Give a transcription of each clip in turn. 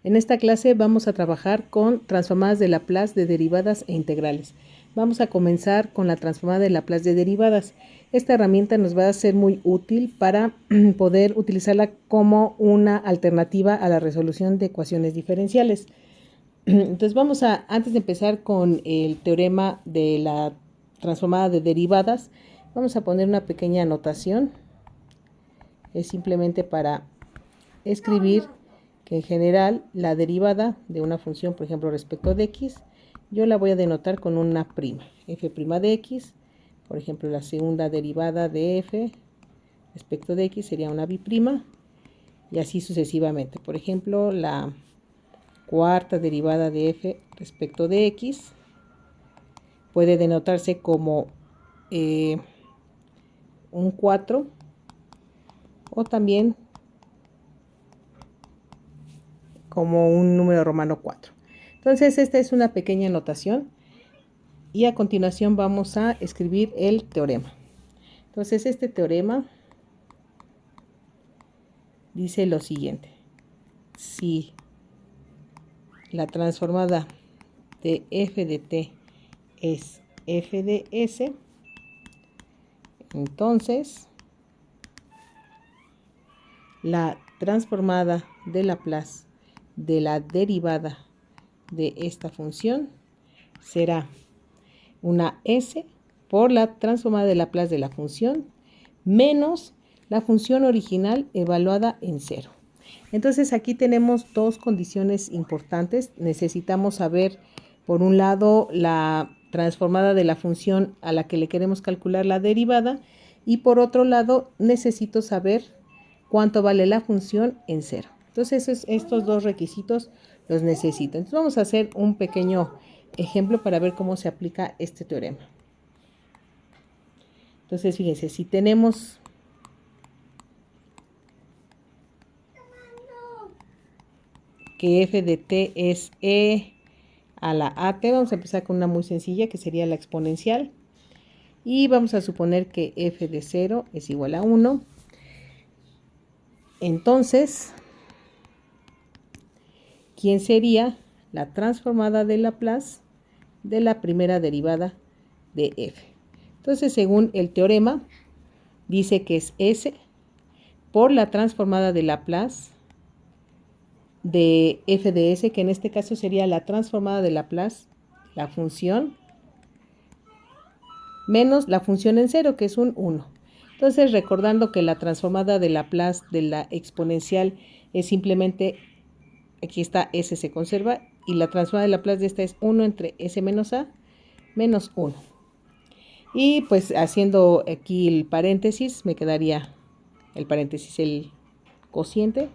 En esta clase vamos a trabajar con transformadas de Laplace de derivadas e integrales. Vamos a comenzar con la transformada de Laplace de derivadas. Esta herramienta nos va a ser muy útil para poder utilizarla como una alternativa a la resolución de ecuaciones diferenciales. Entonces antes de empezar con el teorema de la transformada de derivadas, vamos a poner una pequeña anotación. Es simplemente para escribir que en general la derivada de una función, por ejemplo, respecto de x, yo la voy a denotar con una prima, f' de x. Por ejemplo, la segunda derivada de f respecto de x sería una biprima, y así sucesivamente. Por ejemplo, la cuarta derivada de f respecto de x puede denotarse como un 4 o también como un número romano 4. Entonces, esta es una pequeña notación y a continuación vamos a escribir el teorema. Entonces, este teorema dice lo siguiente: si la transformada de f de t es f de s, entonces la transformada de Laplace de la derivada de esta función será una s por la transformada de Laplace de la función menos la función original evaluada en 0. Entonces aquí tenemos dos condiciones importantes. Necesitamos saber, por un lado, la transformada de la función a la que le queremos calcular la derivada, y por otro lado necesito saber cuánto vale la función en 0. Entonces estos dos requisitos los necesito. Entonces vamos a hacer un pequeño ejemplo para ver cómo se aplica este teorema. Entonces fíjense, si tenemos que f de t es e a la at, vamos a empezar con una muy sencilla que sería la exponencial, y vamos a suponer que f de 0 es igual a 1. Entonces, ¿quién sería la transformada de Laplace de la primera derivada de f? Entonces, según el teorema, dice que es s por la transformada de Laplace de f de s, que en este caso sería la transformada de Laplace, la función, menos la función en 0, que es un 1. Entonces, recordando que la transformada de Laplace de la exponencial es simplemente, aquí está s, se conserva, y la transformada de Laplace de esta es 1 entre s menos a menos 1. Y pues haciendo aquí el paréntesis, me quedaría el paréntesis, el cociente,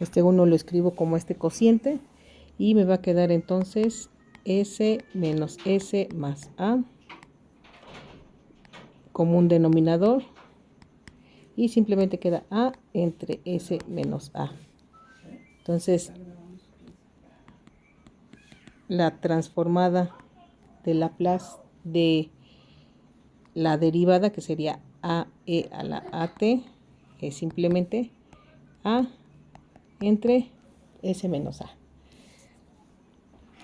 este 1 lo escribo como este cociente, y me va a quedar entonces s menos s más a como un denominador, y simplemente queda a entre s menos a. Entonces, la transformada de Laplace de la derivada, que sería a e a la at, es simplemente a entre s menos a.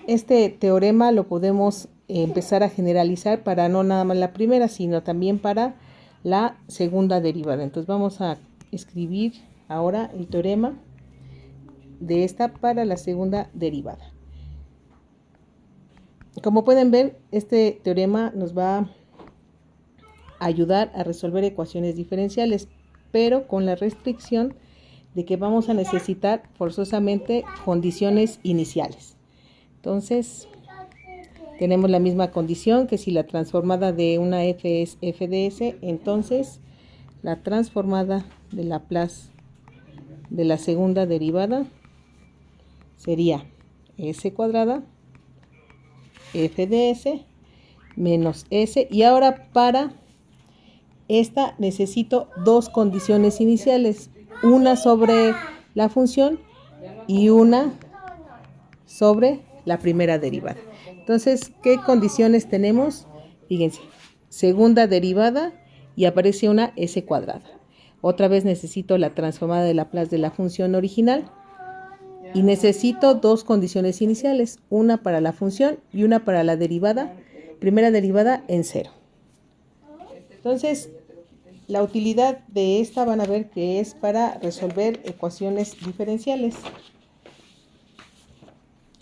Este teorema lo podemos empezar a generalizar para no nada más la primera, sino también para la segunda derivada. Entonces vamos a escribir ahora el teorema de esta para la segunda derivada. Como pueden ver, este teorema nos va a ayudar a resolver ecuaciones diferenciales, pero con la restricción de que vamos a necesitar forzosamente condiciones iniciales. Entonces, tenemos la misma condición que si la transformada de una f es f de s, entonces la transformada de Laplace de la segunda derivada sería s cuadrada f de s menos s. Y ahora para esta necesito dos condiciones iniciales, una sobre la función y una sobre la primera derivada. Entonces, ¿qué condiciones tenemos? Fíjense, segunda derivada y aparece una s cuadrada. Otra vez necesito la transformada de Laplace de la función original y necesito dos condiciones iniciales, una para la función y una para la derivada, primera derivada en cero. Entonces, la utilidad de esta van a ver que es para resolver ecuaciones diferenciales.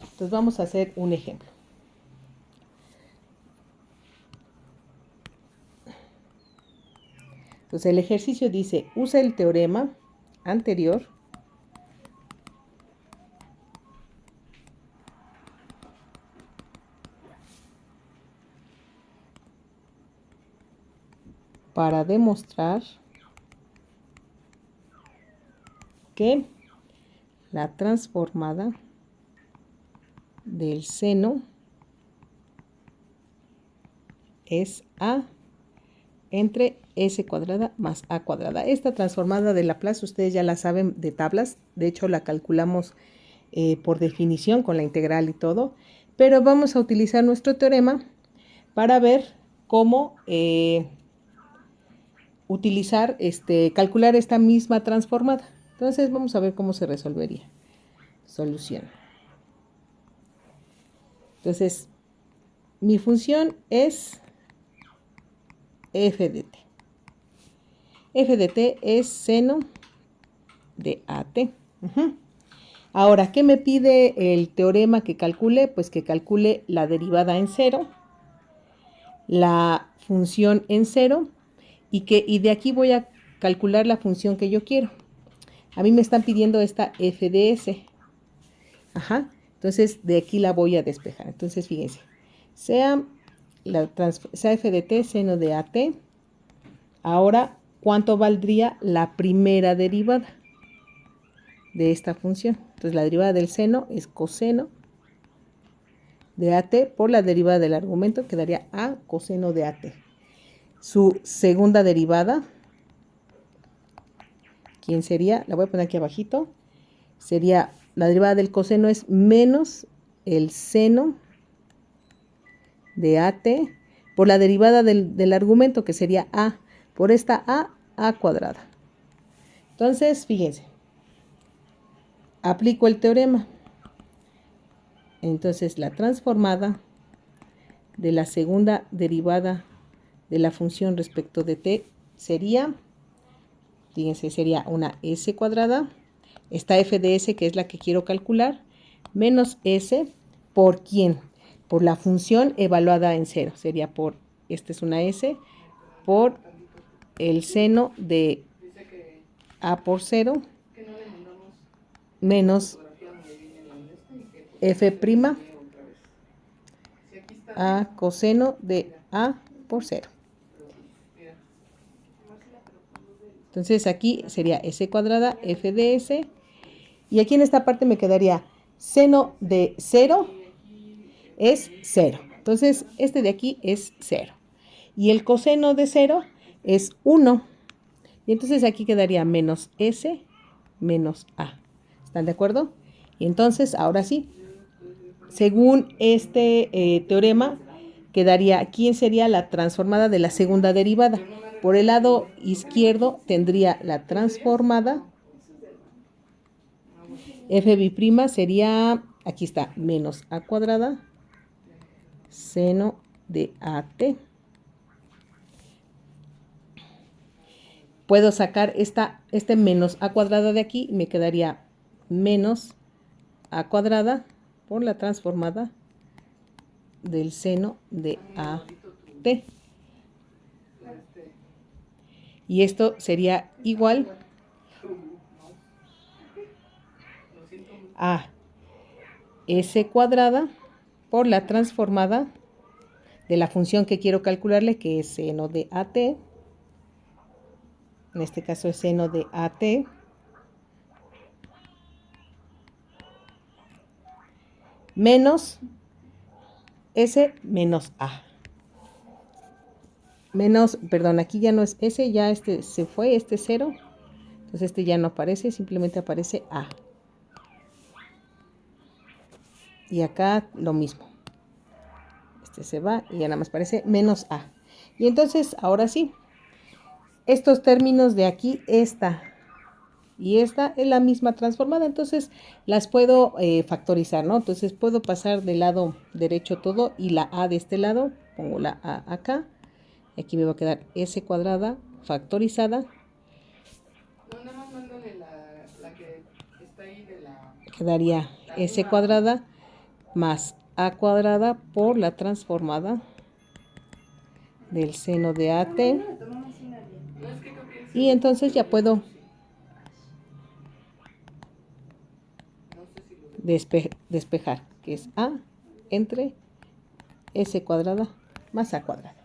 Entonces vamos a hacer un ejemplo. Entonces el ejercicio dice, usa el teorema anterior para demostrar que la transformada del seno es a entre s cuadrada más a cuadrada. Esta transformada de Laplace ustedes ya la saben de tablas, de hecho la calculamos por definición con la integral y todo, pero vamos a utilizar nuestro teorema para ver cómo calcular esta misma transformada. Entonces vamos a ver cómo se resolvería. Solución. Entonces, mi función es f de t. F de t es seno de AT. Ahora, ¿qué me pide el teorema que calcule? Pues que calcule la derivada en cero, la función en cero, y de aquí voy a calcular la función que yo quiero. A mí me están pidiendo esta f de s. Entonces, de aquí la voy a despejar. Entonces, fíjense, sea f de t seno de AT. Ahora, ¿cuánto valdría la primera derivada de esta función? Entonces, la derivada del seno es coseno de AT por la derivada del argumento, quedaría a coseno de AT. Su segunda derivada, ¿quién sería? La voy a poner aquí abajito. Sería, la derivada del coseno es menos el seno de AT por la derivada del argumento, que sería a. Por esta a cuadrada. Entonces, fíjense, aplico el teorema. Entonces, la transformada de la segunda derivada de la función respecto de t sería, fíjense, sería una s cuadrada, esta f de s que es la que quiero calcular, menos s, ¿por quién? Por la función evaluada en cero. Sería por, esta es una s, por el seno de a por 0 menos f' a coseno de a por 0. Entonces aquí sería s cuadrada f de s. Y aquí en esta parte me quedaría seno de 0 es 0. Entonces este de aquí es 0. Y el coseno de 0 es 1. Y entonces aquí quedaría menos s menos a. ¿Están de acuerdo? Y entonces, ahora sí, según este teorema, quedaría, ¿quién sería la transformada de la segunda derivada? Por el lado izquierdo tendría la transformada. F' sería, aquí está, menos a cuadrada, seno de AT. Puedo sacar este menos a cuadrada de aquí y me quedaría menos a cuadrada por la transformada del seno de AT. Y esto sería igual a s cuadrada por la transformada de la función que quiero calcularle, que es seno de AT. En este caso es seno de AT. Menos S menos A. Menos, perdón, aquí ya no es S, ya este se fue, este 0. Entonces este ya no aparece, simplemente aparece A. Y acá lo mismo. Este se va y ya nada más aparece menos A. Y entonces, ahora sí, estos términos de aquí, esta y esta es la misma transformada, entonces las puedo factorizar, ¿no? Entonces puedo pasar del lado derecho todo y la a de este lado, pongo la a acá, y aquí me va a quedar s cuadrada factorizada. No, nada más mándale la que está ahí de la... Quedaría s cuadrada más a cuadrada por la transformada del seno de AT. Y entonces ya puedo despejar, que es a entre s cuadrada más a cuadrada.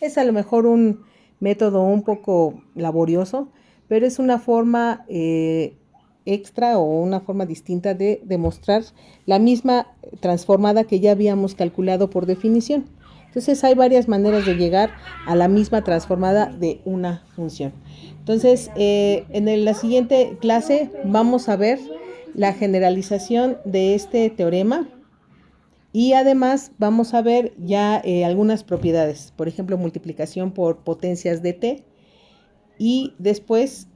Es a lo mejor un método un poco laborioso, pero es una forma extra o una forma distinta de demostrar la misma transformada que ya habíamos calculado por definición. Entonces hay varias maneras de llegar a la misma transformada de una función. Entonces en la siguiente clase vamos a ver la generalización de este teorema. Y además vamos a ver ya algunas propiedades, por ejemplo, multiplicación por potencias de t. Y después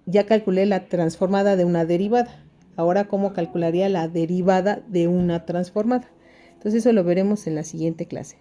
ya calculé la transformada de una derivada. Ahora, ¿cómo calcularía la derivada de una transformada? Entonces, eso lo veremos en la siguiente clase.